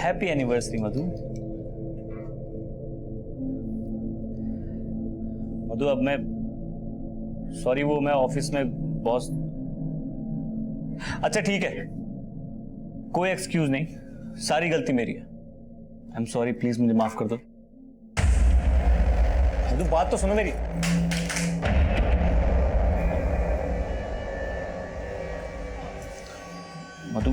Happy anniversary मधु। मधु अब मैं sorry, वो मैं ऑफिस में बॉस। अच्छा ठीक है, कोई एक्सक्यूज नहीं, सारी गलती मेरी है। आई एम सॉरी, प्लीज मुझे माफ कर दो। मधु बात तो सुनो मेरी। मधु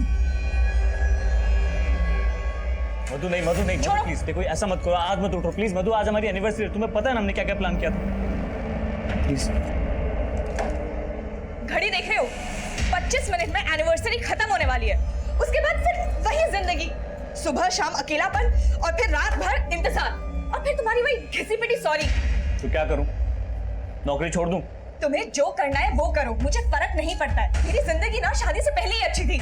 मधु नहीं, मधु नहीं, प्लीज देखो ऐसा मत करो, आज मत उठो प्लीज। मधु आज हमारी एनिवर्सरी है, तुम्हें पता है ना हमने क्या क्या प्लान किया था। प्लीज। घड़ी देख रहे हो? 25 मिनट में एनिवर्सरी खत्म होने वाली है, उसके बाद फिर वही जिंदगी, सुबह शाम अकेलापन और फिर रात भर इंतजार और फिर तुम्हारी वही घिसी पिटी सॉरी। तो क्या करूं? नौकरी छोड़ दूं? तुम्हें जो करना है वो करो, मुझे फर्क नहीं पड़ता है। मेरी जिंदगी ना शादी से पहले ही अच्छी थी।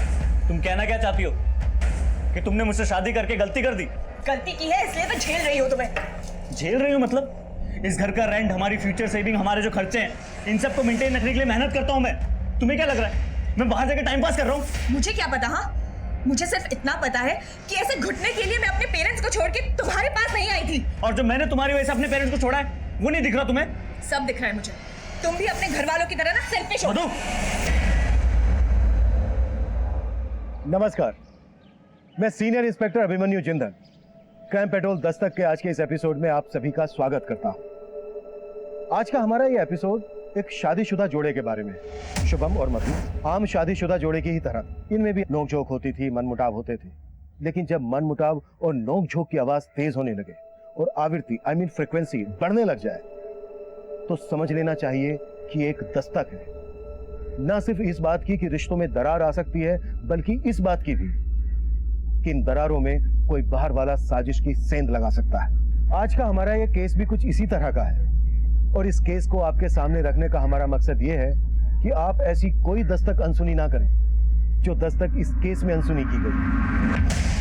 तुम कहना क्या चाहती हो कि तुमने मुझसे शादी करके गलती कर दी? गलती की है इसलिए तो झेल रही हो। तुम्हें झेल रही हूँ मतलब? इस घर का रेंट, हमारी फ्यूचर सेविंग, हमारे जो खर्चे हैं, इन सब को मेंटेन रखने के लिए मेहनत करता हूँ मैं। तुम्हें क्या लग रहा है मैं बाहर जाकर टाइम पास कर रहा हूँ? मुझे क्या पता। हाँ, मुझे सिर्फ इतना पता है कि ऐसे घुटने के लिए मैं अपने पेरेंट्स को छोड़ के तुम्हारे पास नहीं आई थी। और जो मैंने तुम्हारी वजह से अपने पेरेंट्स को छोड़ा है वो नहीं दिख रहा तुम्हें? सब दिख रहा है मुझे। तुम भी अपने घर वालों की तरह ना सेल्फिश हो। नमस्कार, मैं senior inspector Abhimanyu Jindal crime petrol Dastak के आज के इस एपिसोड में आप सभी का स्वागत करता हूं। आज का हमारा ये एपिसोड एक शादीशुदा जोड़े के बारे में। शुभम और मधु आम शादीशुदा जोड़े की ही तरह इनमें भी नोकझोंक होती थी, मनमुटाव होते थे। लेकिन जब मनमुटाव और नोकझोंक की आवाज तेज होने लगे और आवृत्ति फ्रीक्वेंसी बढ़ने लग जाए तो समझ लेना चाहिए कि एक दस्तक है। ना सिर्फ इस बात की कि रिश्तों में दरार आ सकती है, बल्कि इस बात की भी कि इन दरारों में कोई बाहर वाला साजिश की सेंध लगा सकता है। आज का हमारा ये केस भी कुछ इसी तरह का है और इस केस को आपके सामने रखने का हमारा मकसद ये है कि आप ऐसी कोई दस्तक अनसुनी ना करें जो दस्तक इस केस में अनसुनी की गई।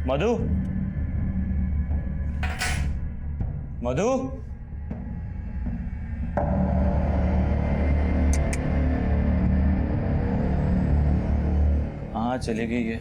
मधु, मधु, हाँ चले गई है।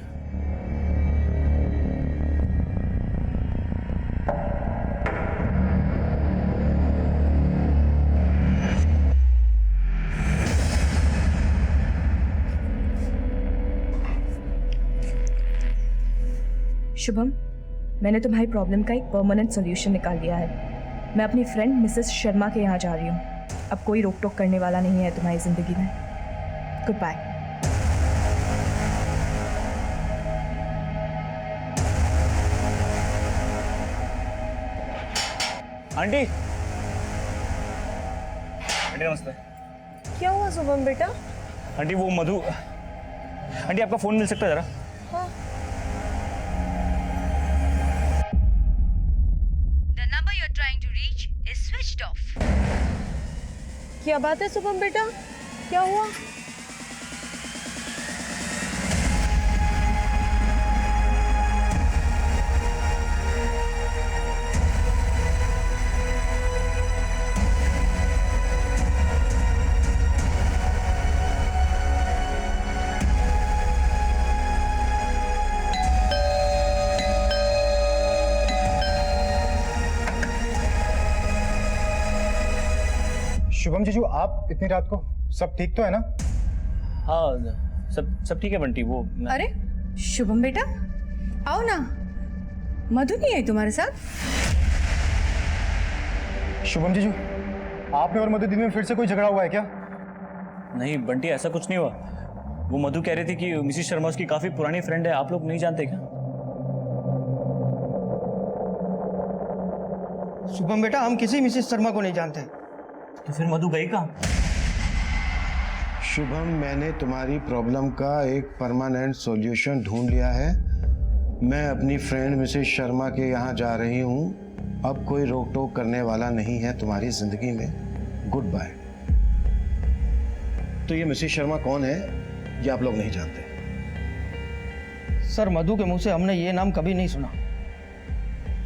शुभम, मैंने तुम्हारी प्रॉब्लम का एक परमानेंट सॉल्यूशन निकाल लिया है। मैं अपनी फ्रेंड मिसेस शर्मा के यहाँ जा रही हूँ। अब कोई रोक टोक करने वाला नहीं है तुम्हारी जिंदगी में। Good bye. आंटी, आंटी नमस्ते। क्या हुआ शुभम बेटा? आंटी वो मधु, आंटी आपका फोन मिल सकता है जरा? हाँ। The number you're trying to reach is switched off. क्या बात है शुभम बेटा, क्या हुआ? शुभम जीजू, आप इतनी रात को, सब ठीक तो है ना? हाँ सब ठीक है बंटी। वो अरे शुभम बेटा, आओ ना। मधु नहीं आई तुम्हारे साथ? शुभम जीजू, आपने और मधु दीदी में फिर से कोई झगड़ा हुआ है क्या? नहीं बंटी, ऐसा कुछ नहीं हुआ। वो मधु कह रही थी कि मिसिस शर्मा उसकी काफी पुरानी फ्रेंड है। आप लोग नहीं जानते क्या? शुभम बेटा, हम किसी मिसेस शर्मा को नहीं जानते। तो फिर मधु गई कहाँ? शुभम, मैंने तुम्हारी प्रॉब्लम का एक परमानेंट सॉल्यूशन ढूंढ लिया है। मैं अपनी फ्रेंड मिसेस शर्मा के यहाँ जा रही हूँ। अब कोई रोक टोक करने वाला नहीं है तुम्हारी जिंदगी में। Good bye. तो ये मिसेस शर्मा कौन है ये आप लोग नहीं जानते? सर, मधु के मुंह से हमने ये नाम कभी नहीं सुना,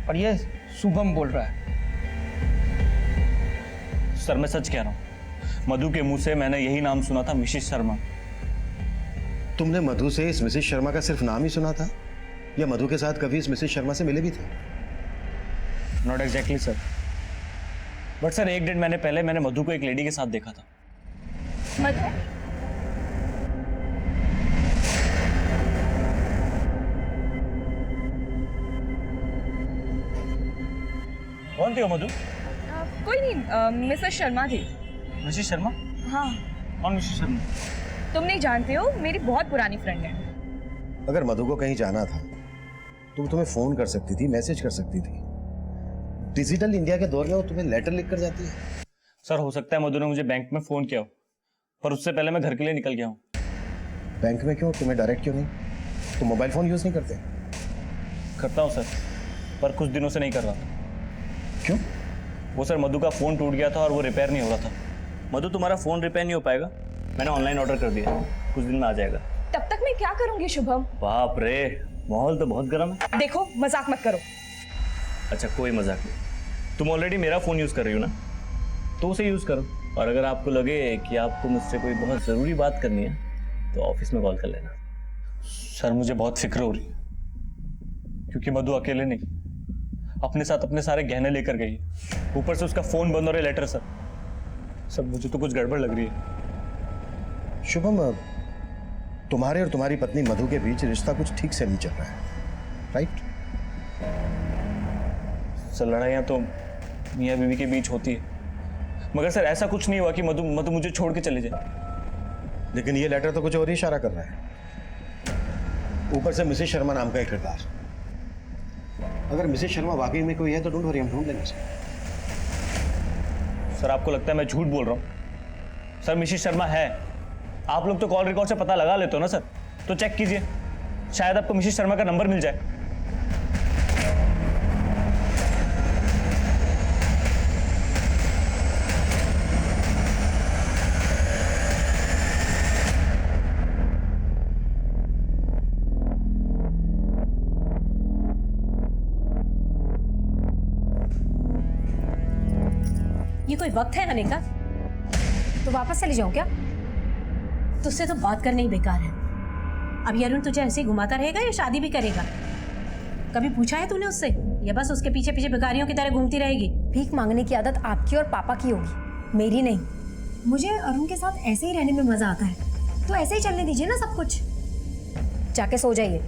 और ये शुभम बोल रहा है। सर मैं सच कह रहा हूँ, मधु के मुंह से मैंने यही नाम सुना था, मिसिस शर्मा। तुमने मधु से इस मिसेस शर्मा का सिर्फ नाम ही सुना था, या मधु के साथ कभी इस मिसेस शर्मा से मिले भी थे? Not exactly sir, but sir एक डेढ़ महीने पहले मैंने मधु को एक लेडी के साथ देखा था। मधु, कौन थी वो मधु? कोई नहीं, मिसेस शर्मा थी। मिसिस शर्मा? हाँ। कौन मिसिस शर्मा? तुम नहीं जानते हो, मेरी बहुत पुरानी फ्रेंड है। अगर मधु को कहीं जाना था तो वो तुम्हें फोन कर सकती थी, मैसेज कर सकती थी। डिजिटल इंडिया के दौर में वो तुम्हें लेटर लिख कर जाती है। सर हो सकता है मधु ने मुझे बैंक में फोन किया हो, पर उससे पहले मैं घर के लिए निकल गया हूँ। बैंक में क्यों? तुम्हें डायरेक्ट क्यों नहीं? तुम मोबाइल फोन यूज नहीं करते? करता हूँ सर, पर कुछ दिनों से नहीं कर रहा था। क्यों? वो सर मधु का फोन टूट गया था और वो रिपेयर नहीं हो रहा था। मधु तुम्हारा फोन रिपेयर नहीं हो पाएगा, मैंने ऑनलाइन ऑर्डर कर दिया, कुछ दिन में आ जाएगा। तब तक मैं क्या करूंगी शुभम? बाप रे, माहौल तो बहुत गर्म है। देखो, मजाक मत करो। अच्छा कोई मजाक नहीं, तुम ऑलरेडी मेरा फोन यूज कर रही हो ना, तो उसे यूज करो। और अगर आपको लगे कि आपको मुझसे कोई बहुत जरूरी बात करनी है तो ऑफिस में कॉल कर लेना। सर मुझे बहुत फिक्र हो रही है, क्योंकि मधु अकेले नहीं, अपने साथ अपने सारे गहने लेकर गई है। ऊपर से उसका फोन बंद हो रहा है, लेटर सर मुझे तो कुछ गड़बड़ लग रही है। शुभम, तुम्हारे और तुम्हारी पत्नी मधु के बीच रिश्ता कुछ ठीक से नहीं चल रहा है, राइट? सर लड़ाइयाँ तो मियाँ बीवी के बीच होती है, मगर सर ऐसा कुछ नहीं हुआ कि मधु मुझे छोड़ के चले जाए। लेकिन ये लेटर तो कुछ और ही इशारा कर रहा है। ऊपर से मिसेस शर्मा नाम का एक किरदार। अगर मिसेस शर्मा वाकई में कोई है तो डोंट वरी, हम ढूंढ लेंगे उसे। सर आपको लगता है मैं झूठ बोल रहा हूँ? सर मिसेस शर्मा है, आप लोग तो कॉल रिकॉर्ड से पता लगा लेते हो ना सर, तो चेक कीजिए, शायद आपको मिसेस शर्मा का नंबर मिल जाए। ये कोई वक्त है आने का? तो वापस चली जाऊं क्या? तुझसे तो बात करना ही बेकार है। अब ये अरुण तुझे ऐसे ही घुमाता रहेगा या शादी भी करेगा? कभी पूछा है तूने उससे, या बस उसके पीछे पीछे भिखारियों की तरह घूमती रहेगी? भीख मांगने की आदत आपकी और पापा की होगी, मेरी नहीं। मुझे अरुण के साथ ऐसे ही रहने में मजा आता है, तो ऐसे ही चलने दीजिए ना सब कुछ। जाके सो जाइए।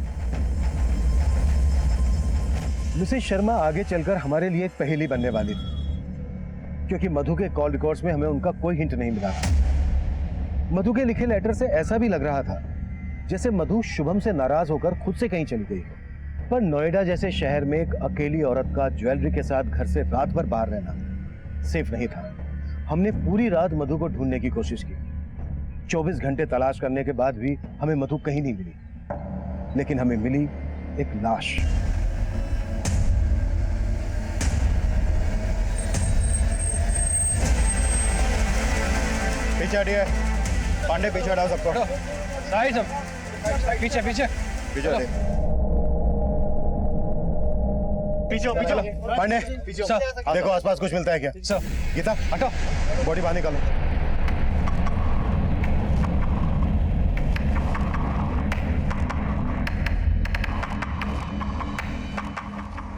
मिसेस शर्मा आगे चलकर हमारे लिए एक पहेली बनने वाली थी, क्योंकि मधु के कॉल रिकॉर्ड्स में हमें उनका कोई हिंट नहीं मिला था। मधु के लिखे लेटर से ऐसा भी लग रहा था जैसे मधु शुभम से नाराज होकर खुद से कहीं चली गई हो। पर नोएडा जैसे शहर में एक अकेली औरत का ज्वेलरी के साथ घर से रात भर बाहर रहना सेफ नहीं था। हमने पूरी रात मधु को ढूंढने की कोशिश की। 24 घंटे तलाश करने के बाद भी हमें मधु कहीं नहीं मिली, लेकिन हमें मिली एक लाश। पीछे हटिए, पांडे पीछे हटाओ सबको। साई सब पीछे पीछे पीछे हटे। पीछे हो, पीछे लो। पांडे देखो आसपास कुछ मिलता है क्या? सर गीता हटो, बॉडी बाहर निकालो।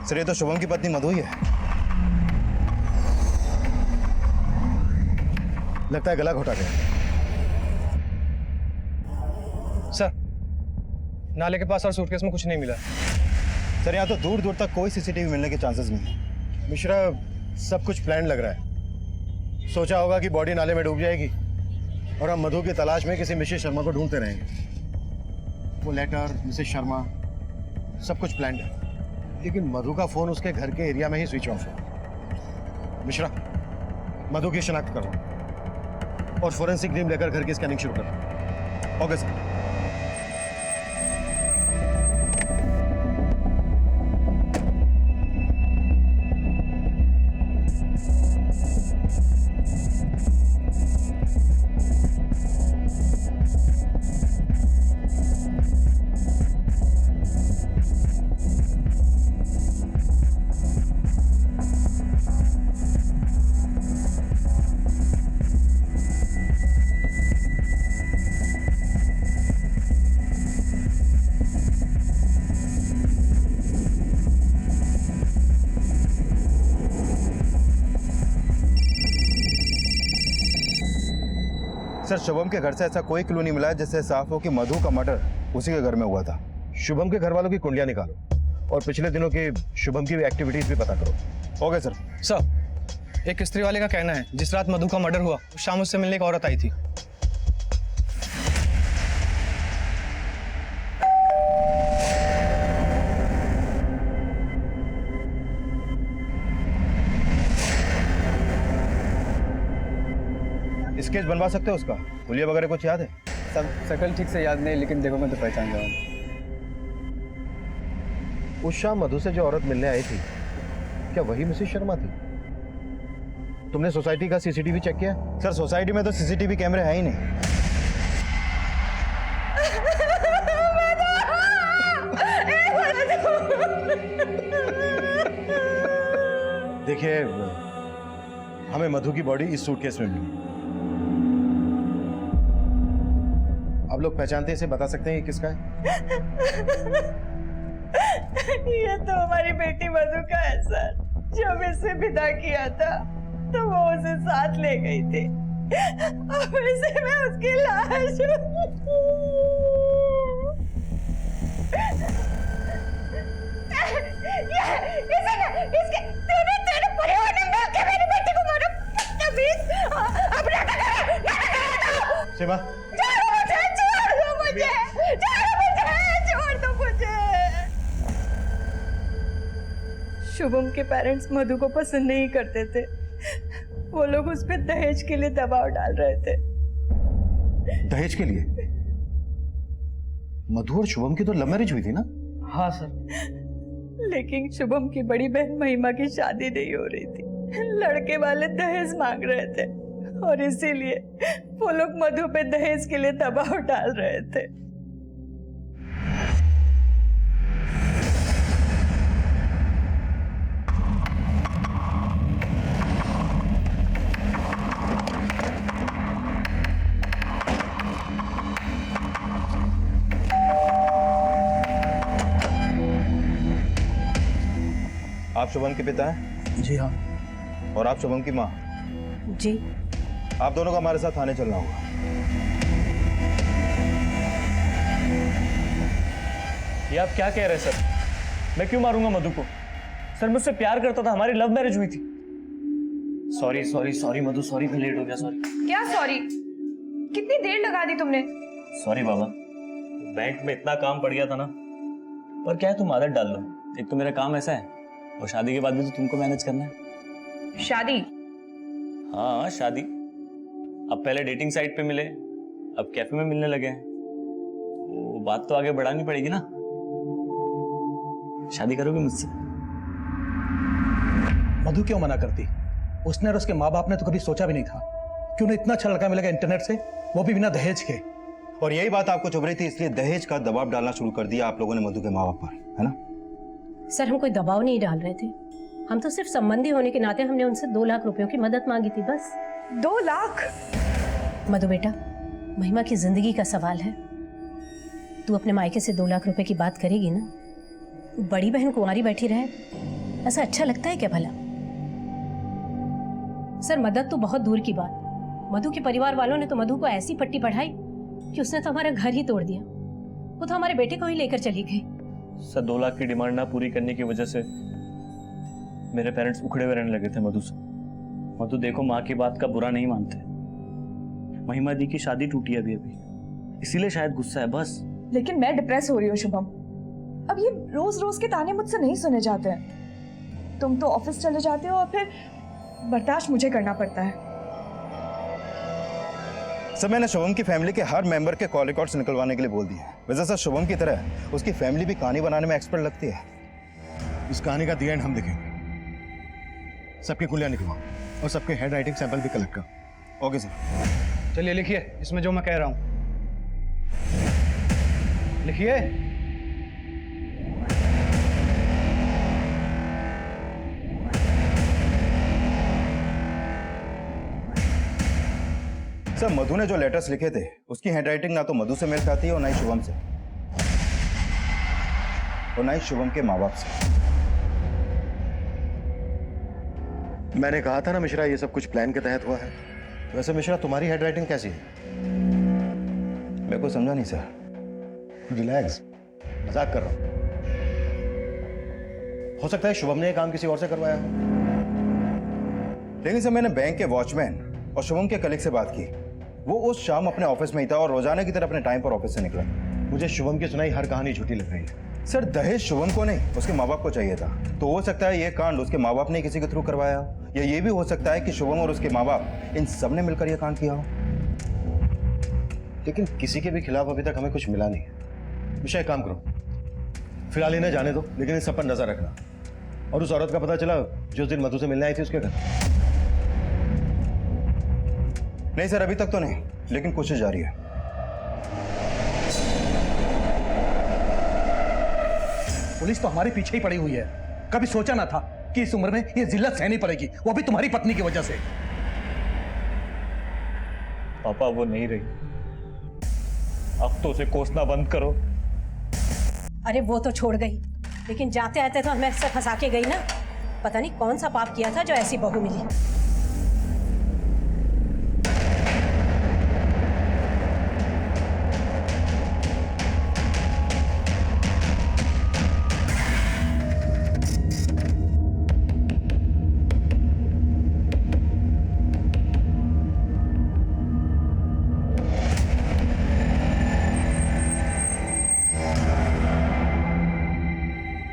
सर ये तो शुभम की पत्नी मधु ही है। लगता है गला घोटा गया। सर, नाले के पास और सूटकेस में कुछ नहीं मिला। सर यहाँ तो दूर दूर तक कोई सीसीटीवी मिलने के चांसेस नहीं है। मिश्रा, सब कुछ प्लान लग रहा है। सोचा होगा कि बॉडी नाले में डूब जाएगी और हम मधु की तलाश में किसी मिसेस शर्मा को ढूंढते रहेंगे। वो लेटर, मिसेस शर्मा, सब कुछ प्लान है, लेकिन मधु का फोन उसके घर के एरिया में ही स्विच ऑफ है। मिश्रा, मधु की शिनाख्त करो और फोरेंसिक टीम लेकर घर की स्कैनिंग शुरू करो। Okay sir. सर, शुभम के घर से ऐसा कोई क्लू नहीं मिला है जिससे साफ हो कि मधु का मर्डर उसी के घर में हुआ था। शुभम के घर वालों की कुंडलियां निकालो और पिछले दिनों की शुभम की एक्टिविटीज भी पता करो। Okay sir. सर, एक स्त्री वाले का कहना है जिस रात मधु का मर्डर हुआ शाम उससे मिलने एक औरत आई थी। स्केच बनवा सकते हो उसका? हुलिया वगैरह कुछ याद है? सब शकल ठीक से याद नहीं, लेकिन देखो मैं तो पहचान जाऊँ। उस शाम मधु से जो औरत मिलने आई थी, क्या वही मिसेस शर्मा थी? तुमने सोसाइटी का सीसीटीवी चेक किया? सर, सोसाइटी में तो सीसीटीवी कैमरे है ही नहीं। देखिए, हमें मधु की बॉडी इस सूटकेस में मिली। आप लोग पहचानते हैं इसे? बता सकते हैं ये किसका है? ये तो हमारी बेटी मधु का है सर। जब इसे विदा किया था तो वो उसे साथ ले गई थी। अब इसे मैं उसकी लाश तेरे परिवार ने मिलकर मेरी बेटी को मारा। सीमा, शुभम के पेरेंट्स मधु को पसंद नहीं करते थे। वो लोग उस पर दहेज के लिए दबाव डाल रहे थे। दहेज के लिए? मधु और शुभम की तो लव मैरिज हुई थी ना? हाँ सर। लेकिन शुभम की बड़ी बहन महिमा की शादी नहीं हो रही थी। लड़के वाले दहेज मांग रहे थे और इसीलिए वो लोग मधु पे दहेज के लिए दबाव डाल रहे थे। आप शुभम के पिता हैं? जी हाँ। और आप शुभम की माँ? जी। आप दोनों को हमारे साथ थाने चलना होगा। ये आप क्या कह रहे हैं सर? मैं क्यों मारूंगा मधु को? सर, मुझसे प्यार करता था, हमारी लव मैरिज हुई थी। सॉरी सॉरी सॉरी मधु, सॉरी, मैं लेट हो गया, सॉरी। क्या सॉरी? कितनी देर लगा दी तुमने? सॉरी बाबा, बैंक में इतना काम पड़ गया था ना। पर क्या है, तुम आदत डाल लो। एक तो मेरा काम ऐसा है और शादी के बाद भी तो तुमको मैनेज करना है। शादी? हाँ, शादी। अब पहले डेटिंग साइट पे मिले, अब कैफे में मिलने लगे हैं। वो बात तो आगे बढ़ानी पड़ेगी ना। शादी करोगे मुझसे? मधु क्यों मना करती? उसने और उसके माँ बाप ने तो कभी सोचा भी नहीं था कि उन्हें इतना अच्छा लड़का मिलेगा इंटरनेट से, वो भी बिना दहेज के। और यही बात आपको चुभ रही थी, इसलिए दहेज का दबाव डालना शुरू कर दिया आप लोगों ने मधु के माँ बाप पर, है ना? सर, हम कोई दबाव नहीं डाल रहे थे। हम तो सिर्फ संबंधी होने के नाते हमने उनसे 2 लाख रुपयों की मदद मांगी थी, बस। 2 लाख? मधु बेटा, महिमा की जिंदगी का सवाल है। तू अपने मायके से 2 लाख रुपए की बात करेगी ना? बड़ी बहन कुंवारी बैठी रहे, ऐसा अच्छा लगता है क्या भला? सर, मदद तो बहुत दूर की बात, मधु के परिवार वालों ने तो मधु को ऐसी पट्टी पढ़ाई कि उसने तो हमारा घर ही तोड़ दिया। वो तो हमारे बेटे को ही लेकर चली गई। सर, 2 लाख की डिमांड ना पूरी करने की वजह से मेरे पेरेंट्स उखड़े हुए रहने लगे थे मधु से। मधु देखो, माँ की बात का बुरा नहीं मानते। महिमा दी की शादी टूटी अभी अभी, इसीलिए शायद गुस्सा है बस। लेकिन मैं डिप्रेस हो रही हूँ शुभम। अब ये रोज रोज के ताने मुझसे नहीं सुने जाते हैं। तुम तो ऑफिस चले जाते हो और फिर बर्दाश्त मुझे करना पड़ता है। सर मैंने शुभम की फैमिली के हर मेंबर के कॉल रिकॉर्ड्स निकलवाने के लिए बोल दिया। वैसे सर शुभम की तरह उसकी फैमिली भी कहानी बनाने में एक्सपर्ट लगती है। इस कहानी का दी एंड हम देखेंगे। सबकी कुलियां निकलवाओ और सबके हैंड राइटिंग सैंपल भी कलेक्ट करो। Okay sir. चलिए लिखिए इसमें जो मैं कह रहा हूं, लिखिए। सर मधु ने जो लेटर्स लिखे थे उसकी हैंडराइटिंग ना तो मधु से मेल खाती है और ना ही शुभम से, और ना ही शुभम के माँ बाप से। मैंने कहा था ना मिश्रा, ये सब कुछ प्लान के तहत हुआ है। वैसे मिश्रा, तुम्हारी हैंडराइटिंग कैसी है? मेरे को समझा नहीं सर। रिलैक्स, मजाक कर रहा हूं। हो सकता है शुभम ने ये काम किसी और से करवाया हो। लेकिन सर मैंने बैंक के वॉचमैन और शुभम के कलीग से बात की। वो उस शाम अपने ऑफिस में ही था और रोजाना की तरह अपने टाइम पर ऑफिस से निकला। मुझे शुभम की सुनाई हर कहानी झूठी लग रही है। सर दहेज शुभम को नहीं, उसके माँ बाप को चाहिए था। तो हो सकता है ये कांड उसके माँ बाप ने किसी के थ्रू करवाया हो, या ये भी हो सकता है कि शुभम और उसके माँ बाप इन सब ने मिलकर यह कांड किया हो। लेकिन किसी के भी खिलाफ अभी तक हमें कुछ मिला नहीं है। मिश्रा, एक काम करो, फिलहाल इन्हें जाने दो, लेकिन इस सब पर नजर रखना। और उस औरत का पता चला जो उस दिन मधु से मिलने आई थी उसके घर? नहीं सर, अभी तक तो नहीं, लेकिन कोशिश जारी है। पुलिस तो हमारे पीछे ही पड़ी हुई है। कभी सोचा ना था कि इस उम्र में ये जिल्लत सहनी पड़ेगी, वो भी तुम्हारी पत्नी की वजह से। पापा वो नहीं रही, अब तो उसे कोसना बंद करो। अरे वो तो छोड़ गई, लेकिन जाते आते तो हमें ऐसे फंसा के गई ना। पता नहीं कौन सा पाप किया था जो ऐसी बहू मिली।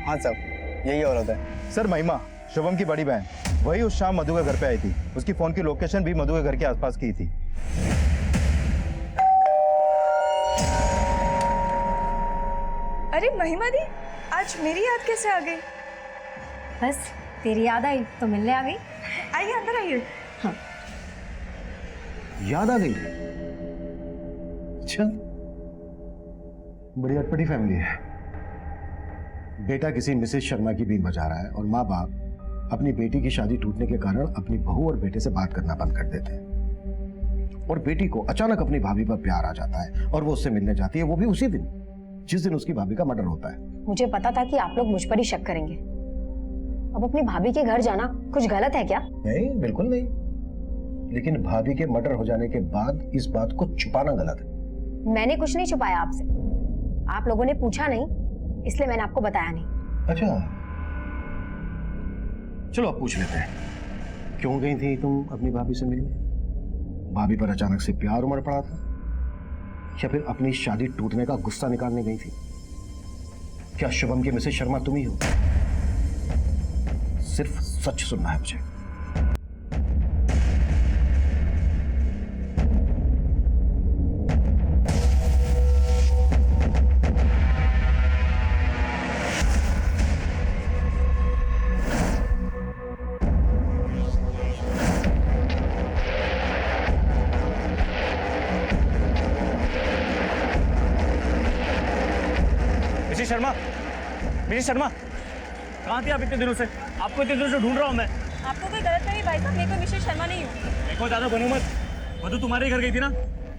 हाँ साहब, यही औरत है। सर महिमा, शुभम की बड़ी बहन, वही उस शाम मधु के घर पे आई थी। उसकी फोन की लोकेशन भी मधु के घर के आसपास की थी। अरे महिमा दी, आज मेरी याद कैसे आ गई? बस तेरी याद आई तो मिलने आ गई। आइए अंदर आइए। याद आ गई? अच्छा, बड़ी अटपटी फैमिली है। बेटा किसी मिसेस शर्मा की बीन बजा रहा है और माँ बाप अपनी बेटी की शादी टूटने के कारण अपनी बहू और बेटे से बात करना बंद कर देते हैं। और बेटी को अचानक अपनी भाभी पर प्यार आ जाता है और वो उससे मिलने जाती है, वो भी उसी दिन जिस दिन उसकी भाभी का मर्डर होता है। मुझे पता था कि आप लोग मुझ पर ही शक करेंगे। अब अपनी भाभी के घर जाना कुछ गलत है क्या? नहीं, बिल्कुल नहीं। लेकिन भाभी के मर्डर हो जाने के बाद इस बात को छुपाना गलत है। मैंने कुछ नहीं छुपाया आपसे। आप लोगों ने पूछा नहीं, इसलिए मैंने आपको बताया नहीं। अच्छा, चलो अब पूछ लेते हैं, क्यों गई थी तुम अपनी भाभी से मिलने? भाभी पर अचानक से प्यार उमड़ पड़ा था, या फिर अपनी शादी टूटने का गुस्सा निकालने गई थी? क्या शुभम की मिसेस शर्मा तुम ही हो? सिर्फ सच सुनना है मुझे। शर्मा, मिसेस शर्मा, कहाँ थी आप इतने दिनों से? आपको इतने दिनों से ढूंढ रहा हूँ मैं। आपको कोई गलत नहीं भाई साहब, मैं कोई मिसेस शर्मा नहीं हूँ। देखो ज्यादा बनो मत, मधु तुम्हारे घर गई थी ना,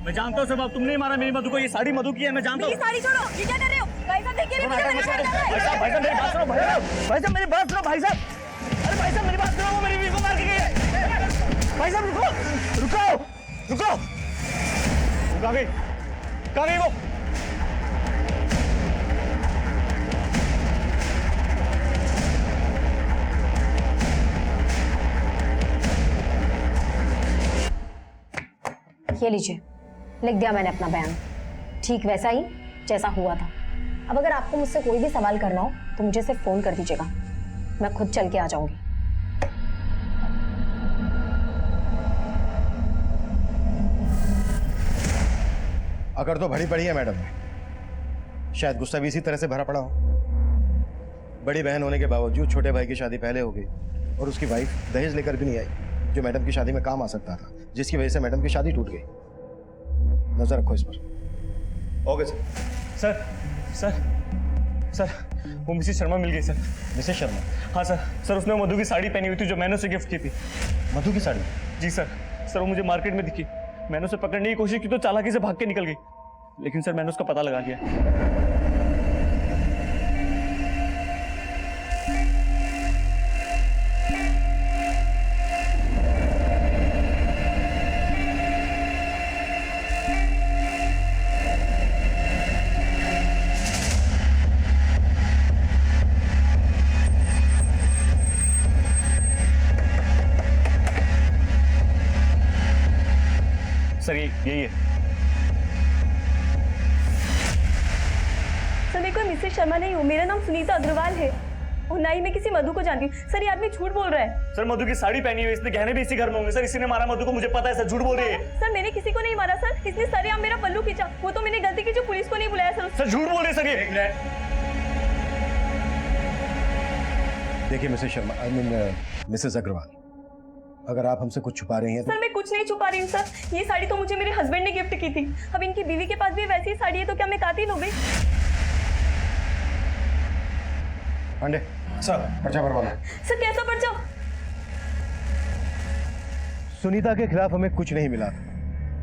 मैं जानता हूँ सब। आप तुमने ही मारा मेरी मधु को, ये साड़ी मधु की है, मैं जानता हूँ। मेरी साड़ी छोड़ो, ये क्या कर रहे हो? भाई साहब देखिए, भाई साहब मेरी बात सुनो, भाई साहब मेरी बात सुनो, भाई साहब, अरे भाई साहब मेरी बात सुनो, वो मेरी बीवी को मार के गई है। भाई साहब रुको, रुको, रुको, कहाँ गई, कहाँ गई वो? ये लीजिए, लिख दिया मैंने अपना बयान, ठीक वैसा ही जैसा हुआ था। अब अगर आपको मुझसे कोई भी सवाल करना हो तो मुझे सिर्फ फोन कर दीजिएगा, मैं खुद चल के आ जाऊंगी। अगर तो भरी पड़ी है मैडम, शायद गुस्सा भी इसी तरह से भरा पड़ा हो। बड़ी बहन होने के बावजूद छोटे भाई की शादी पहले हो गई और उसकी वाइफ दहेज लेकर भी नहीं आई, जो मैडम की शादी में काम आ सकता था, जिसकी वजह से मैडम की शादी टूट गई। नजर रखो इस पर। Okay sir. Sir sir sir वो मिसेस शर्मा मिल गई सर। मिसेस शर्मा? हाँ सर। सर उसने मधु की साड़ी पहनी हुई थी जो मैंने उसे गिफ्ट की थी। मधु की साड़ी? जी सर। सर वो मुझे मार्केट में दिखी, मैंने उसे पकड़ने की कोशिश की तो चालाकी से भाग के निकल गई, लेकिन सर मैंने उसका पता लगा लिया। सर यही है। सर मैं कोई मिसेस शर्मा नहीं हूँ, मेरा नाम सुनीता अग्रवाल है और ना ही मैं किसी मधु को जानती हूँ। सर ये आदमी झूठ बोल रहा है। सर मधु की साड़ी पहनी हुई, इसने गहने भी इसी घर में होंगे। सर इसी ने मारा मधु को, मुझे पता है सर, झूठ बोल रही है। सर मैंने किसी को नहीं मारा सर, इसने सरेआम मेरा पल्लू खींचा, वो तो मैंने गलती की जो पुलिस को नहीं बुलाया सर। सर झूठ बोल रहे सर ये। देखिए Mrs Sharma, I mean Mrs Agarwal, अगर आप हमसे कुछ छुपा रही हैं तो... सर मैं कुछ नहीं छुपा रही हूँ सर, ये साड़ी तो मुझे मेरे हस्बैंड ने गिफ्ट की थी। अब इनकी बीवी के पास भी वैसी ही साड़ी है तो क्या मैं कातिल हो गई? पांडे सर, पर्चा भरवा लो। सर कैसा पर्चा? सुनीता के खिलाफ हमें कुछ नहीं मिला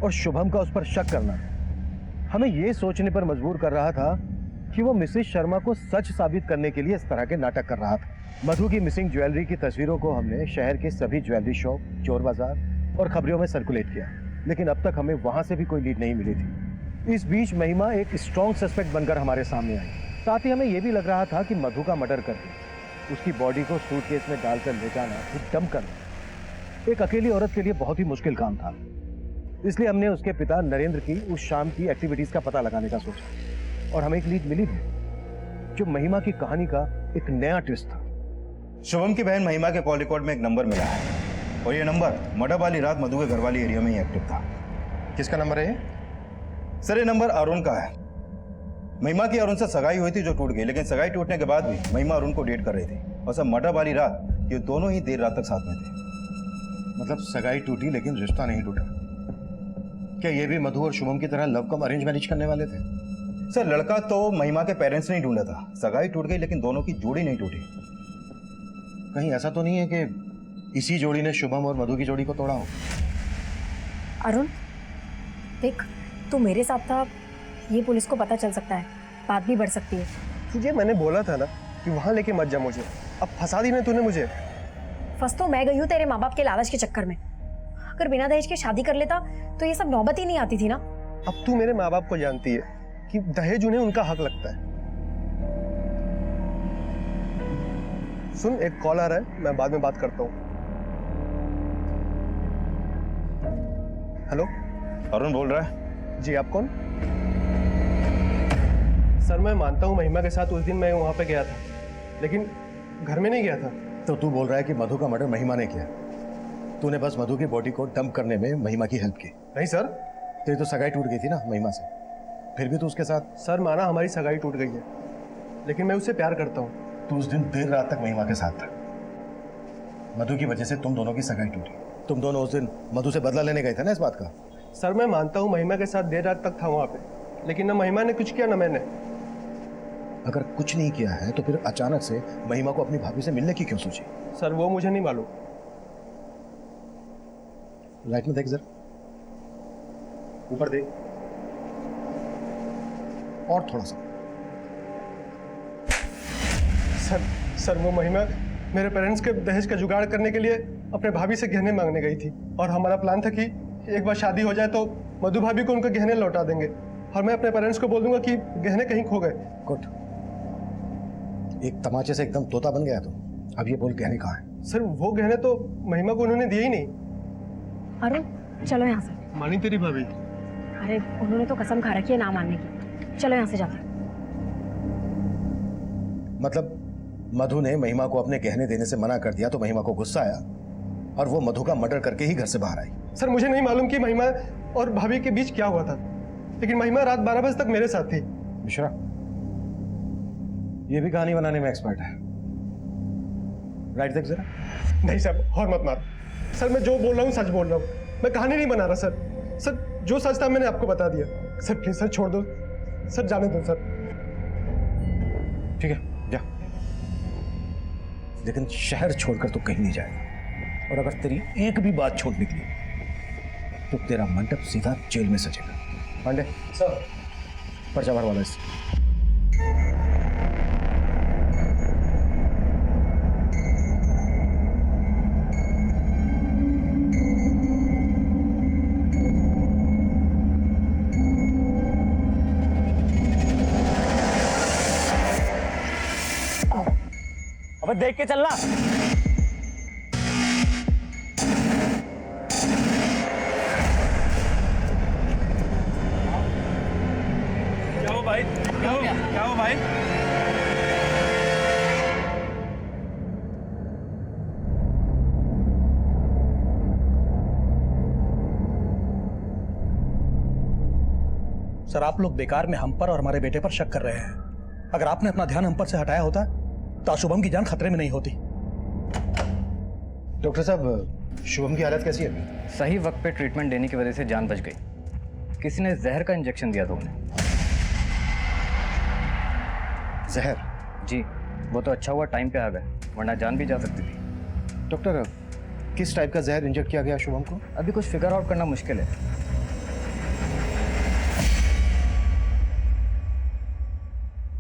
और शुभम का उस पर शक करना हमें यह सोचने पर मजबूर कर रहा था कि वो मिसेस शर्मा को सच साबित करने के लिए इस तरह के नाटक कर रहा था। मधु की मिसिंग ज्वेलरी की तस्वीरों को हमने शहर के सभी ज्वेलरी शॉप, चोर बाजार और खबरों में सर्कुलेट किया, लेकिन अब तक हमें वहां से भी कोई लीड नहीं मिली थी। इस बीच महिमा एक स्ट्रॉन्ग सस्पेक्ट बनकर हमारे सामने आई। साथ ही हमें यह भी लग रहा था कि मधु का मर्डर करके उसकी बॉडी को सूटकेस में डालकर ले जाना, फिर डंप करना एक अकेली औरत के लिए बहुत ही मुश्किल काम था। इसलिए हमने उसके पिता नरेंद्र की उस शाम की एक्टिविटीज का पता लगाने का सोचा और हमें एक लीड मिली भी, जो महिमा की कहानी का एक नया ट्विस्ट था। शुभम की बहन महिमा के कॉल रिकॉर्ड में एक नंबर मिला है और ये नंबर मर्डर वाली रात मधु के घर वाली एरिया में ही एक्टिव था। किसका नंबर है ये? सर ये नंबर अरुण का है। महिमा की अरुण से सगाई हुई थी जो टूट गई, लेकिन सगाई टूटने के बाद भी महिमा अरुण को डेट कर रही थी और सब मर्डर वाली रात ये दोनों ही देर रात तक साथ में थे। मतलब सगाई टूटी लेकिन रिश्ता नहीं टूटा। क्या ये भी मधु और शुभम की तरह लव कम अरेंज मैरिज करने वाले थे? सर लड़का तो महिमा के पेरेंट्स ने ही ढूंढा था, सगाई टूट गई लेकिन दोनों की जोड़ी नहीं टूटी। कहीं ऐसा तो नहीं है कि इसी जोड़ी ने शुभम और मधु की जोड़ी को तोड़ा हो? अरुण देख, तू मेरे साथ था, ये पुलिस को पता चल सकता है, बात भी बढ़ सकती है। तुझे मैंने बोला था ना कि वहां लेके मत जा मुझे, अब फंसा दी ना तूने मुझे। फंस तो मैं गई हूँ तेरे माँ बाप के लालच के चक्कर में। अगर बिना दहेज के शादी कर लेता तो ये सब नौबत ही नहीं आती थी ना। अब तू मेरे माँ बाप को जानती है कि दहेज उन्हें उनका हक लगता है। सुन, एक कॉल आ रहा है, मैं बाद में बात करता हूँ। हेलो, अरुण बोल रहा है। जी आप कौन? सर मैं मानता हूँ महिमा के साथ उस दिन मैं वहां पे गया था, लेकिन घर में नहीं गया था। तो तू बोल रहा है कि मधु का मर्डर महिमा ने किया? तूने बस मधु की बॉडी को डंप करने में महिमा की हेल्प की? नहीं सर। तेरी तो सगाई टूट गई थी ना महिमा से, फिर भी तू उसके साथ? सर माना हमारी सगाई टूट गई है, लेकिन मैं उससे प्यार करता हूँ। तू उस दिन देर रात तक महिमा के साथ था, मधु की वजह से तुम दोनों की सगाई टूटी। तुम दोनों उस दिन मधु से बदला लेने गए थे ना इस बात का? सर मैं मानता हूँ महिमा के साथ देर रात तक था वहां पे, लेकिन ना महिमा ने कुछ किया ना मैंने। अगर कुछ नहीं किया है तो फिर अचानक से महिमा को अपनी भाभी से मिलने की क्यों सोची? सर वो मुझे नहीं मालूम। लाइट में देख जरा, ऊपर देख। और थोड़ा सा। सर वो महिमा मेरे पेरेंट्स के दहेज का जुगाड़ करने के लिए अपने भाभी से गहने मांगने गई थी और हमारा प्लान था कि एक बार शादी हो जाए तो मधु भाभी को उनके गहने लौटा देंगे और मैं अपने पेरेंट्स को बोल दूंगा कि गहने कहीं खो गए। गुड, एक तमाचे से एकदम तोता बन गया तो। अब ये बोल गहने कहाँ हैं? सर वो गहने तो महिमा को उन्होंने दिए ही नहीं। अरुण चलो यहाँ से। मानी तेरी भाभी? अरे उन्होंने तो कसम खा रखी है ना मानने की। चलो यहाँ से जाते। मतलब मधु ने महिमा को अपने गहने देने से मना कर दिया तो महिमा को गुस्सा आया और वो मधु का मर्डर करके ही घर से बाहर आई। सर मुझे नहीं मालूम कि महिमा और भाभी के बीच क्या हुआ था, लेकिन महिमा रात 12 बजे तक मेरे साथ थी। मिश्रा, ये भी कहानी बनाने में एक्सपर्ट है। राइट देख जरा। नहीं सर, और मत मार सर, मैं जो बोल रहा हूँ सच बोल रहा हूँ, मैं कहानी नहीं बना रहा सर। सर जो सच था मैंने आपको बता दिया। सर प्लीज सर छोड़ दो सर, जाने दो सर। ठीक है जा, लेकिन शहर छोड़कर तो कहीं नहीं जाएगा, और अगर तेरी एक भी बात छोड़ निकली तो तेरा मंडप सीधा जेल में सजेगा। पांडे सर, पर्चा भरवा लो इससे। अबे देख के चलना। क्या हो भाई? क्या हो भाई? सर आप लोग बेकार में हम पर और हमारे बेटे पर शक कर रहे हैं। अगर आपने अपना ध्यान हम पर से हटाया होता तो शुभम की जान खतरे में नहीं होती। डॉक्टर साहब, शुभम की हालत कैसी है अभी? सही वक्त पे ट्रीटमेंट देने की वजह से जान बच गई। किसी ने जहर का इंजेक्शन दिया था उन्हें। जहर? जी, वो तो अच्छा हुआ टाइम पे आ गए, वरना जान भी जा सकती थी। डॉक्टर, किस टाइप का जहर इंजेक्ट किया गया शुभम को? अभी कुछ फिगर आउट करना मुश्किल है।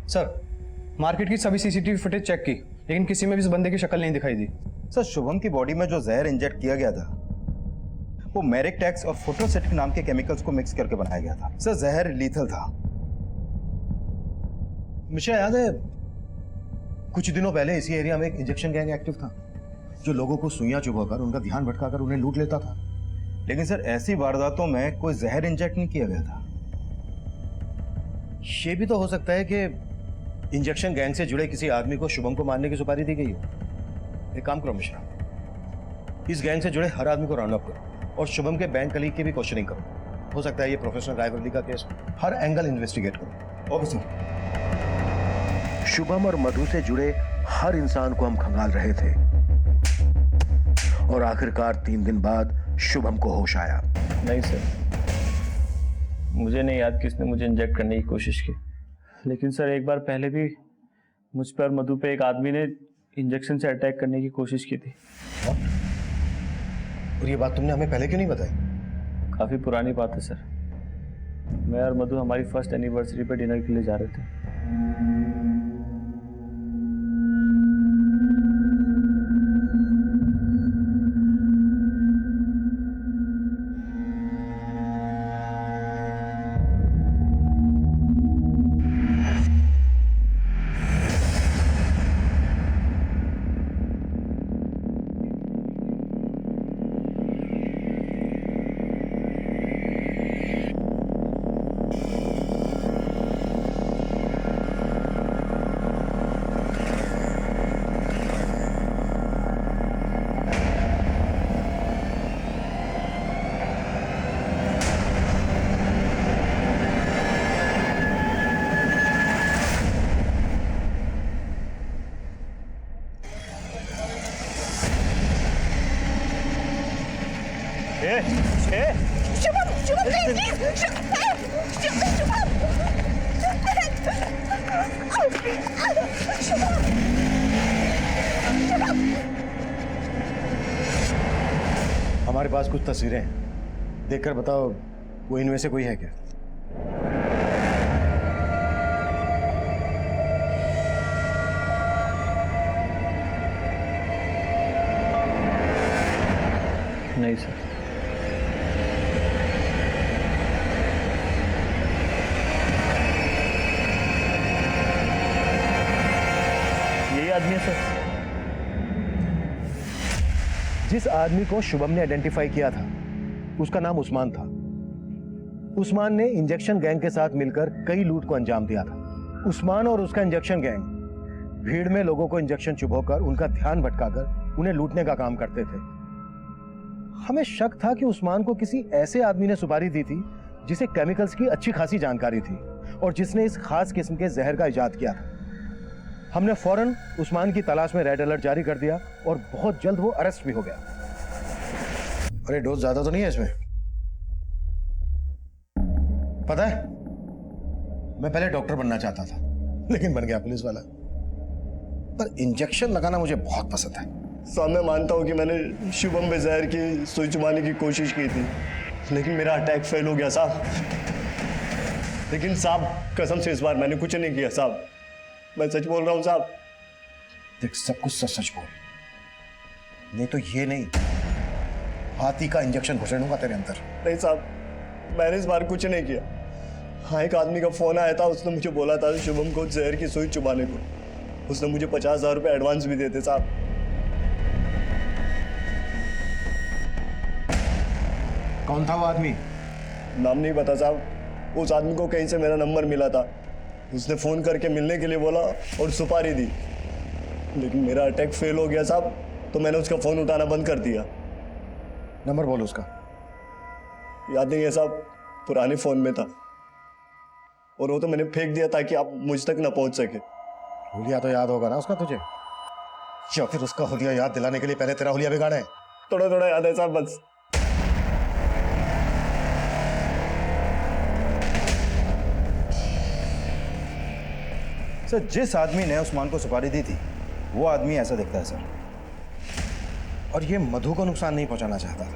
सर मार्केट की सभी सीसीटीवी फुटेज चेक की, लेकिन किसी में भी इस बंदे की शक्ल नहीं दिखाई दी। सर शुभम की बॉडी में जो जहर इंजेक्ट किया गया था वो मेरिकटेक्स और फोटोसेटिक नाम के केमिकल्स को मिक्स करके बनाया गया था। सर जहर लीथल था। मुझे याद है कुछ दिनों पहले इसी एरिया में एक इंजेक्शन गैंग एक्टिव था जो लोगों को सुइयां चुभाकर उनका ध्यान भटकाकर उन्हें लूट लेता था। लेकिन सर ऐसी वारदातों में कोई जहर इंजेक्ट नहीं किया गया था। ये भी तो हो सकता है कि इंजेक्शन गैंग से जुड़े किसी आदमी को शुभम को मारने की सुपारी दी गई हो। एक काम करो मिश्रा, इस गैंग से जुड़े हर आदमी को राउंड अप करो और शुभम के बैंक कलीग की भी क्वेश्चनिंग करो। हो सकता है ये प्रोफेशनल राइवलरी का केस, हर एंगल इन्वेस्टिगेट करो। Okay sir. शुभम और मधु से जुड़े हर इंसान को हम खंगाल रहे थे और आखिरकार 3 दिन बाद शुभम को होश आया। नहीं सर, मुझे नहीं याद किसने मुझे इंजेक्ट करने की कोशिश की, लेकिन सर एक बार पहले भी मुझ पर मधु पे एक आदमी ने इंजेक्शन से अटैक करने की कोशिश की थी। और ये बात तुमने हमें पहले क्यों नहीं बताई? काफ़ी पुरानी बात है सर। मैं और मधु हमारी फर्स्ट एनिवर्सरी पे डिनर के लिए जा रहे थे। हमारे पास कुछ तस्वीरें हैं, देखकर बताओ वो इनमें से कोई है क्या? नहीं सर। यही आदमी है सर। जिस आदमी को शुभम ने आइडेंटिफाई किया था उसका नाम उस्मान था उस्मान ने इंजेक्शन गैंग के साथ मिलकर कई लूट को अंजाम दिया था। उस्मान और उसका इंजेक्शन गैंग भीड़ में लोगों को इंजेक्शन चुभोकर उनका ध्यान भटकाकर उन्हें लूटने का काम करते थे। हमें शक था कि उस्मान को किसी ऐसे आदमी ने सुपारी दी थी जिसे केमिकल्स की अच्छी खासी जानकारी थी और जिसने इस खास किस्म के जहर का इजाद किया था। हमने फौरन उस्मान की तलाश में रेड अलर्ट जारी कर दिया और बहुत जल्द वो अरेस्ट भी हो गया। अरे डोज ज्यादा तो नहीं है इसमें? पता है, मैं पहले डॉक्टर बनना चाहता था लेकिन बन गया पुलिस वाला। पर इंजेक्शन लगाना मुझे बहुत पसंद है। साहब मैं मानता हूँ कि मैंने शुभम में जहर की सुई चुबाने की कोशिश की थी, लेकिन मेरा अटैक फेल हो गया साहब। लेकिन साहब कसम से इस बार मैंने कुछ नहीं किया साहब, मैं सच बोल रहा हूँ साहब। देख, सब कुछ सच सच बोल, नहीं तो ये नहीं, हाथी का इंजेक्शन घुसे दूंगा तेरे अंदर। नहीं साहब, मैंने इस बार कुछ नहीं किया। हाँ, एक आदमी का फोन आया था, उसने मुझे बोला था शुभम को जहर की सुई चुबाने को। उसने मुझे 50,000 रुपये एडवांस भी देते साहब। कौन था वो आदमी? नाम नहीं पता साहब। उस आदमी को कहीं से मेरा नंबर मिला था, उसने फोन करके मिलने के लिए बोला और सुपारी दी, लेकिन मेरा अटैक फेल हो गया साहब, तो मैंने उसका फोन उठाना बंद कर दिया। नंबर बोलो उसका। याद नहीं है साहब, पुराने फोन में था और वो तो मैंने फेंक दिया ताकि आप मुझ तक ना पहुंच सके। हुलिया तो याद होगा ना उसका तुझे, या फिर उसका हुलिया याद दिलाने के लिए पहले तेरा हुलिया बिगाड़े? थोड़ा थोड़ा याद है साहब बस। सर, जिस आदमी ने उस्मान को सुपारी दी थी वो आदमी ऐसा दिखता है सर। और ये मधु को नुकसान नहीं पहुंचाना चाहता था।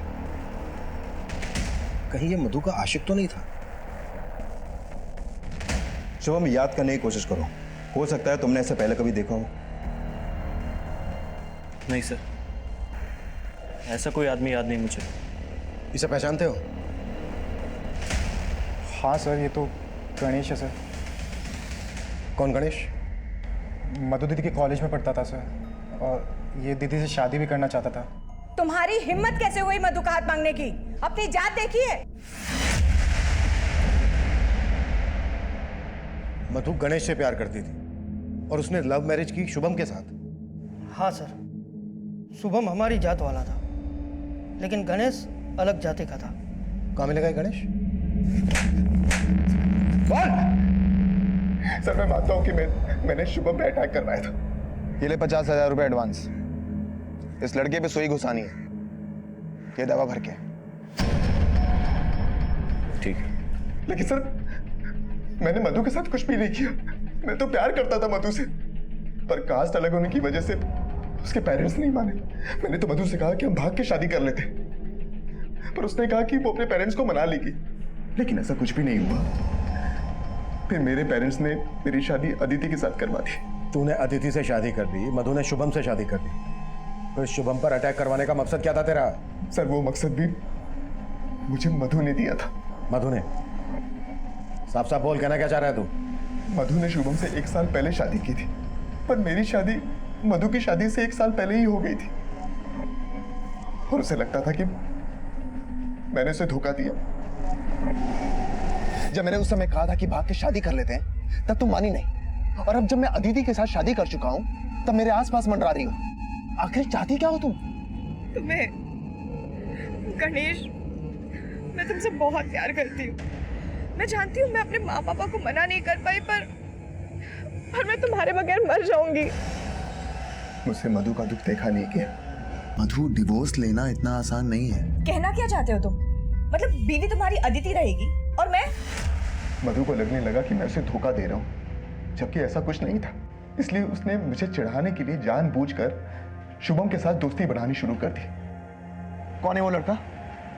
कहीं ये मधु का आशिक तो नहीं था? शुभम, याद करने की कोशिश करो, हो सकता है तुमने ऐसे पहले कभी देखा हो। नहीं सर, ऐसा कोई आदमी याद नहीं मुझे। इसे पहचानते हो? हाँ सर, ये तो गणेश है सर। कौन गणेश? मधु दीदी के कॉलेज में पढ़ता था सर, और ये दीदी से शादी भी करना चाहता था। तुम्हारी हिम्मत कैसे हुई मधु का हाथ मांगने की? अपनी जात देखिए। मधु गणेश से प्यार करती थी और उसने लव मैरिज की शुभम के साथ। हाँ सर, शुभम हमारी जात वाला था, लेकिन गणेश अलग जाति का था। कहाँ मिलेगा ये गणेश? सर मैं मानता हूँ कि मैंने शुभम पे अटैक करवाया था। ये ले 50,000 रुपए एडवांस। इस लड़के पे सुई घुसानी है, ये दवा भर के। ठीक है। लेकिन सर मैंने मधु के साथ कुछ भी नहीं किया। मैं तो प्यार करता था मधु से, पर कास्ट अलग होने की वजह से उसके पेरेंट्स नहीं माने। मैंने तो मधु से कहा कि हम भाग के शादी कर लेते, पर उसने कहा कि वो अपने पेरेंट्स को मना लेगी, लेकिन ऐसा कुछ भी नहीं हुआ। फिर मेरे पेरेंट्स ने मेरी शादी अदिति के साथ करवा दी। तूने अदिति से शादी कर दी, मधु ने शुभम से शादी कर दी, तो शुभम पर अटैक करवाने का मकसद क्या था तेरा? सर वो मकसद भी मुझे मधु ने दिया था। मधु ने? साफ साफ बोल, कहना क्या चाह रहा है तू? मधु ने शुभम से 1 साल पहले शादी की थी, पर मेरी शादी मधु की शादी से 1 साल पहले ही हो गई थी, और उसे लगता था कि मैंने उसे धोखा दिया। जब मैंने उस समय कहा था कि भाग के शादी कर लेते हैं, तब तुम मानी नहीं, और अब जब मैं अदिति के साथ शादी कर चुका हूं तब मेरे आसपास मंडरा रही हो। आखिर चाहती क्या हो तुम? तुम्हें गणेश, मैं तुमसे बहुत प्यार करती हूँ। मैं जानती हूँ मैं अपने माँ पापा को मना नहीं कर पाई, पर मैं तुम्हारे बगैर मर जाऊंगी। मुझसे मधु का दुख देखा नहीं गया। मधु, डिवोर्स लेना इतना आसान नहीं है। कहना क्या चाहते हो तुम? मतलब बीवी तुम्हारी अदिति रहेगी और मैं? मधु को लगने लगा कि मैं उसे धोखा दे रहा हूँ, जबकि ऐसा कुछ नहीं था। इसलिए उसने मुझे चिढ़ाने के लिए जानबूझकर शुभम के साथ दोस्ती बनानी शुरू कर दी। कौन है वो लड़का?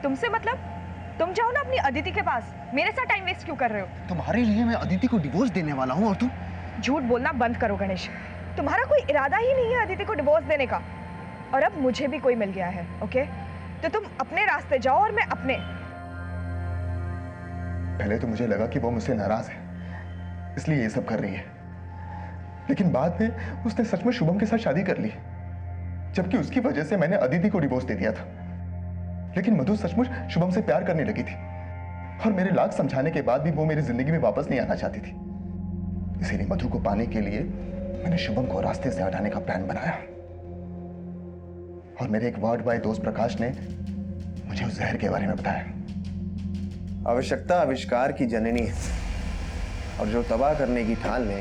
तुमसे मतलब? तुम जाओ ना अपनी अदिति के पास, मेरे साथ टाइम वेस्ट क्यों कर रहे हो? तुम्हारे लिए मैं अदिति को डिवोर्स देने वाला हूँ और तुम? झूठ बोलना बंद करो गणेश, तुम्हारा कोई इरादा ही नहीं है अदिति को डिवोर्स देने का। और अब मुझे भी कोई मिल गया है, ओके? तो तुम अपने रास्ते जाओ और मैं अपने। पहले तो मुझे लगा कि वो मुझसे नाराज है, इसलिए ये सब कर रही है, लेकिन बाद में उसने सच में शुभम के साथ शादी कर ली, जबकि उसकी वजह से मैंने अदिति को डिवोर्स दे दिया था। लेकिन मधु सचमुच शुभम से प्यार करने लगी थी, और मेरे लाख समझाने के बाद भी वो मेरी जिंदगी में वापस नहीं आना चाहती थी। इसीलिए मधु को पाने के लिए मैंने शुभम को रास्ते से हटाने का प्लान बनाया। और मेरे एक वार्ड बॉय दोस्त प्रकाश ने मुझे उस जहर के बारे में बताया। आवश्यकता आविष्कार की जननी है, और जो तबाह करने की ठान ले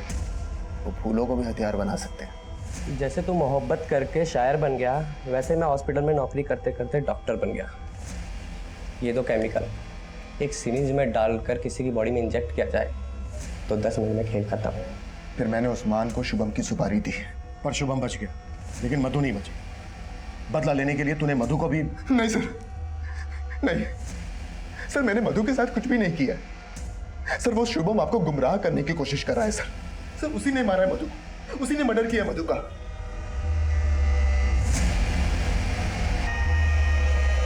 वो फूलों को भी हथियार बना सकते हैं। जैसे तू मोहब्बत करके शायर बन गया, वैसे मैं हॉस्पिटल में नौकरी करते करते डॉक्टर बन गया। ये दो केमिकल एक सिरिंज में डालकर किसी की बॉडी में इंजेक्ट किया जाए तो 10 मिनट में खेल खत्म। फिर मैंने उस्मान को शुभम की सुपारी दी, पर शुभम बच गया, लेकिन मधु नहीं बची। बदला लेने के लिए तूने मधु को भी... नहीं सर, नहीं सर, मैंने मधु के साथ कुछ भी नहीं किया। सर वो शुभम आपको गुमराह करने की कोशिश कर रहा है सर। सर उसी ने मारा है मधु को, उसी ने मर्डर किया मधु का।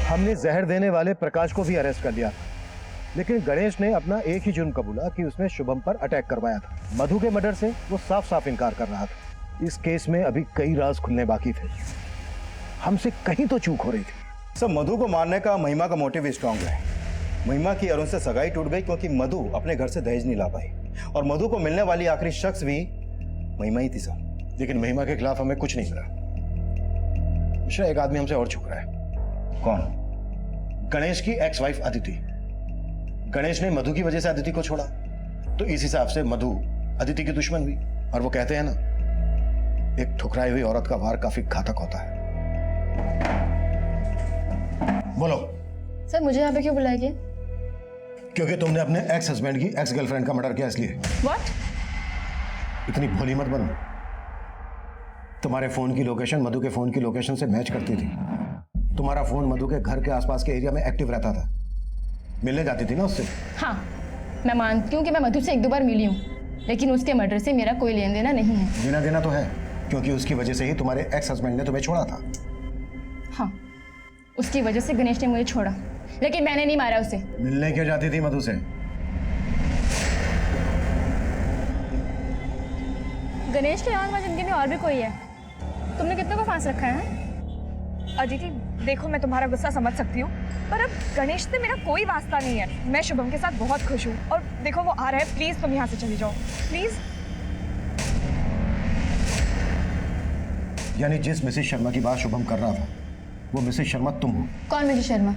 हमने जहर देने वाले प्रकाश को भी अरेस्ट कर लिया था, लेकिन गणेश ने अपना एक ही जुर्म कबूला कि उसने शुभम पर अटैक करवाया था। मधु के मर्डर से वो साफ साफ इनकार कर रहा था। इस केस में अभी कई राज खुलने बाकी थे। हमसे कहीं तो चूक हो रही थी। सब मधु को मारने का महिमा का मोटिव भी स्ट्रांग है। महिमा की अरुण से सगाई टूट गई क्योंकि मधु अपने घर से दहेज नहीं ला पाई, और मधु को मिलने वाली आखिरी शख्स भी महिमा ही थी सर। लेकिन महिमा के खिलाफ हमें कुछ नहीं मिला। मिश्रा, एक आदमी हमसे और छुप रहा है। कौन? गणेश की एक्स वाइफ अदिति। गणेश ने मधु की वजह से अदिति को छोड़ा, तो इस हिसाब से मधु अदिति की दुश्मन हुई। और वो कहते हैं ना, एक ठुकराई हुई औरत का वार काफी घातक होता है। बोलो सर, मुझे यहाँ पे क्यों बुलाया गया? क्योंकि तुमने अपने एक्स हस्बैंड की एक्स गर्लफ्रेंड का मर्डर किया, इसलिए। व्हाट? इतनी भोली मत बनो। तुम्हारे फोन की लोकेशन मधु के फोन की लोकेशन से मैच करती थी। तुम्हारा फोन मधु के घर के आसपास के एरिया में एक्टिव रहता था। मिलने जाती थी ना उससे? हाँ, मैं मानती हूँ कि मैं मधु से 1-2 बार मिली हूँ, लेकिन उसके मर्डर से मेरा कोई लेन देना नहीं है। लेना देना तो है, क्योंकि उसकी वजह से ही तुम्हारे एक्स हस्बैंड ने तुम्हें छोड़ा था। हाँ, उसकी वजह से गणेश ने मुझे छोड़ा, लेकिन मैंने नहीं मारा उसे। मिलने क्यों जाती थी मधु से? गणेश के अलावा जिंदगी में और भी कोई है। तुमने कितने को फांस रखा है? अदिति, देखो मैं तुम्हारा गुस्सा समझ सकती हूँ, पर अब गणेश से मेरा कोई वास्ता नहीं है। मैं शुभम के साथ बहुत खुश हूँ, और देखो वो आ रहा है। प्लीज तुम यहाँ से चली जाओ, प्लीज। यानी जिस मिसेस शर्मा की बात शुभम कर रहा था, वो मिसेस शर्मा तुम हो? कौन मिसेस शर्मा?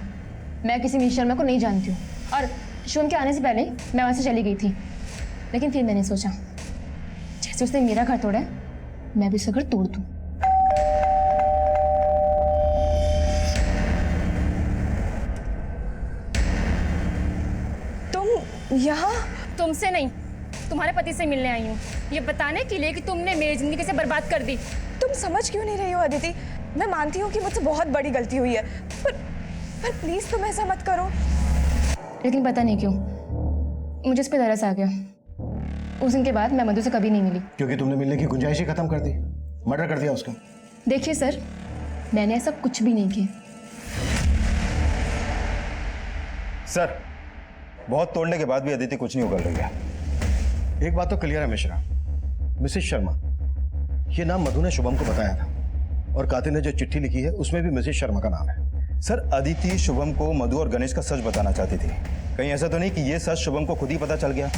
मैं किसी मिसेस शर्मा को नहीं जानती हूँ, और शुभम के आने से पहले मैं वहाँ से चली गई थी। लेकिन फिर मैंने सोचा, जैसे उसने मेरा घर तोड़ा है, मैं भी उसका घर तोड़ दूँ। यहाँ? तुमसे नहीं, तुम्हारे पति से मिलने आई हूँ, ये बताने के लिए कि तुमने मेरी जिंदगी कैसे बर्बाद कर दी। तुम समझ क्यों नहीं रही हो अदिति? मैं मानती हूँ कि मुझसे बहुत बड़ी गलती हुई है, पर प्लीज तुम ऐसा मत करो। लेकिन पता नहीं क्यों मुझे इस पे तरस आ गया। उस दिन के बाद मैं मधु से कभी नहीं मिली। क्योंकि तुमने मिलने की गुंजाइश ही खत्म कर दी, मर्डर कर दिया उसका। देखिए सर, मैंने ऐसा कुछ भी नहीं किया। सर, बहुत तोड़ने के बाद भी अदिति कुछ नहीं उगल रही है। एक बात तो क्लियर है मिश्रा, मिसेस शर्मा, ये नाम मधु ने शुभम को बताया था, और कातिल ने जो चिट्ठी लिखी है उसमें भी मिसेस शर्मा का नाम है। सर, अदिति शुभम को मधु और गणेश का सच बताना चाहती थी। कहीं ऐसा तो नहीं कि ये सच शुभम को खुद ही पता चल गया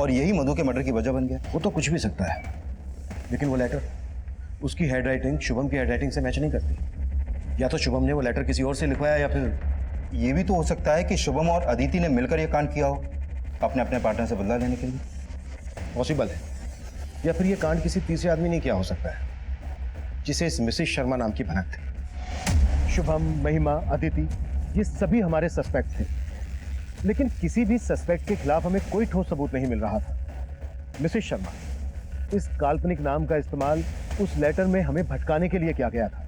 और यही मधु के मर्डर की वजह बन गया? वो तो कुछ भी सकता है, लेकिन वो लेटर, उसकी हैंडराइटिंग शुभम की हैंडराइटिंग से मैच नहीं करती। या तो शुभम ने वो लेटर किसी और से लिखवाया, या फिर ये भी तो हो सकता है कि शुभम और अदिति ने मिलकर ये कांड किया हो, अपने अपने पार्टनर से बदला लेने के लिए। पॉसिबल है। या फिर ये कांड किसी तीसरे आदमी ने किया हो सकता है, जिसे इस मिसेस शर्मा नाम की भनक थी। शुभम, महिमा, अदिति, ये सभी हमारे सस्पेक्ट थे, लेकिन किसी भी सस्पेक्ट के खिलाफ हमें कोई ठोस सबूत नहीं मिल रहा था। मिसेस शर्मा, इस काल्पनिक नाम का इस्तेमाल उस लेटर में हमें भटकाने के लिए किया गया था,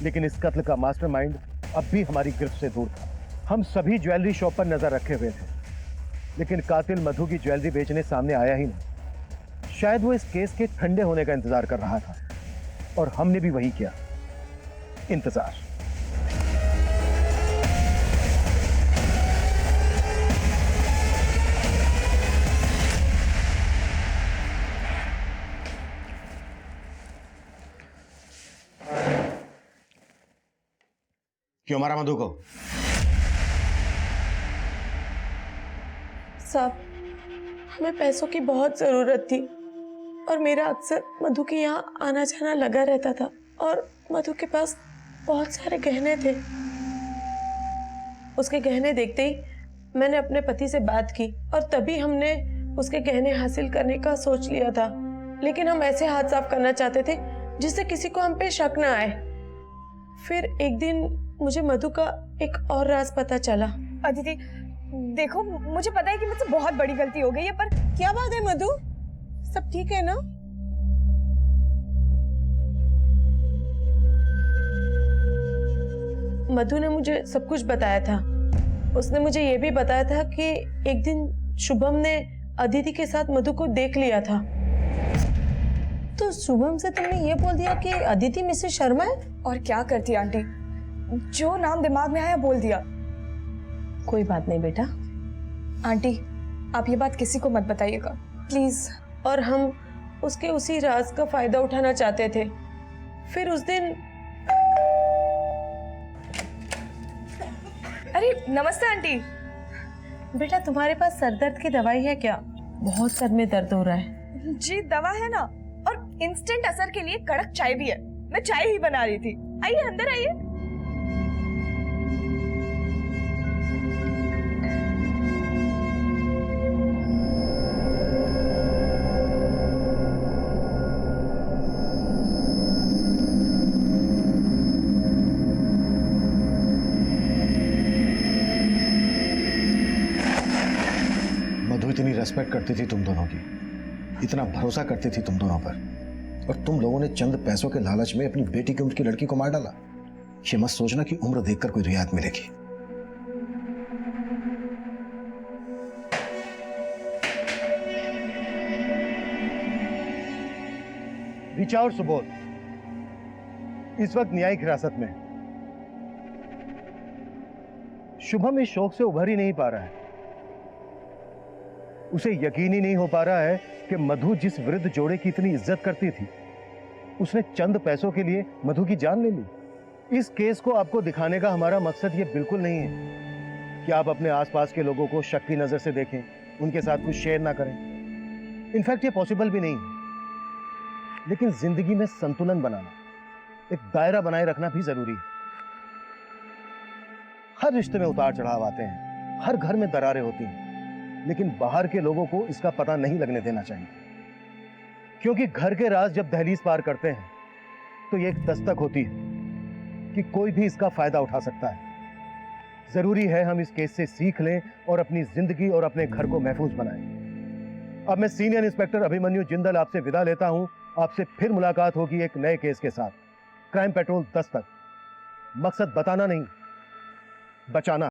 लेकिन इस कत्ल का मास्टरमाइंड अब भी हमारी गिरफ्त से दूर था। हम सभी ज्वेलरी शॉप पर नजर रखे हुए थे, लेकिन कातिल मधु की ज्वेलरी बेचने सामने आया ही नहीं। शायद वो इस केस के ठंडे होने का इंतजार कर रहा था, और हमने भी वही किया, इंतजार। क्यों मारा मधु को? साहब, हमें पैसों की बहुत ज़रूरत थी और मेरा अक्सर मधु के यहाँ आना जाना लगा रहता था और मधु के पास बहुत सारे गहने थे। उसके गहने देखते ही मैंने अपने पति से बात की और तभी हमने उसके गहने हासिल करने का सोच लिया था, लेकिन हम ऐसे हाथ साफ करना चाहते थे जिससे किसी को हम पे शक ना आए। फिर एक दिन मुझे मधु का एक और राज पता चला। अदिति देखो, मुझे पता है कि मुझसे बहुत बड़ी गलती हो गई है, पर क्या बात है मधु, सब ठीक है ना? मधु ने मुझे सब कुछ बताया था। उसने मुझे ये भी बताया था कि एक दिन शुभम ने अदिति के साथ मधु को देख लिया था। तो शुभम से तुमने ये बोल दिया कि अदिति मिसेस शर्मा है? और क्या करती आंटी, जो नाम दिमाग में आया बोल दिया। कोई बात नहीं बेटा। आंटी आप ये बात किसी को मत बताइएगा प्लीज। और हम उसके उसी राज का फायदा उठाना चाहते थे। फिर उस दिन अरे नमस्ते आंटी। बेटा तुम्हारे पास सर दर्द की दवाई है क्या? बहुत सर में दर्द हो रहा है। जी दवा है ना, और इंस्टेंट असर के लिए कड़क चाय भी है। मैं चाय ही बना रही थी। आइए अंदर आइए। मधु इतनी रेस्पेक्ट करती थी तुम दोनों की, इतना भरोसा करती थी तुम दोनों पर, और तुम लोगों ने चंद पैसों के लालच में अपनी बेटी की उम्र की लड़की को मार डाला। ये मत सोचना कि उम्र देखकर कोई रियायत मिलेगी। ऋचा और सुबोध इस वक्त न्यायिक हिरासत में। शुभम इस शौक से उभर ही नहीं पा रहा है। उसे यकीन ही नहीं हो पा रहा है कि मधु जिस वृद्ध जोड़े की इतनी इज्जत करती थी, उसने चंद पैसों के लिए मधु की जान ले ली। इस केस को आपको दिखाने का हमारा मकसद ये बिल्कुल नहीं है कि आप अपने आसपास के लोगों को शक की नजर से देखें, उनके साथ कुछ शेयर ना करें। इनफैक्ट ये पॉसिबल भी नहीं है। लेकिन जिंदगी में संतुलन बनाना, एक दायरा बनाए रखना भी जरूरी है। हर रिश्ते में उतार चढ़ाव आते हैं, हर घर में दरारें होती हैं, लेकिन बाहर के लोगों को इसका पता नहीं लगने देना चाहिए, क्योंकि घर के राज जब दहलीज पार करते हैं तो ये एक दस्तक होती है कि कोई भी इसका फायदा उठा सकता है। जरूरी है हम इस केस से सीख लें और अपनी जिंदगी और अपने घर को महफूज बनाएं। अब मैं सीनियर इंस्पेक्टर अभिमन्यु जिंदल आपसे विदा लेता हूं। आपसे फिर मुलाकात होगी एक नए केस के साथ। क्राइम पेट्रोल दस्तक, मकसद बताना नहीं, बचाना।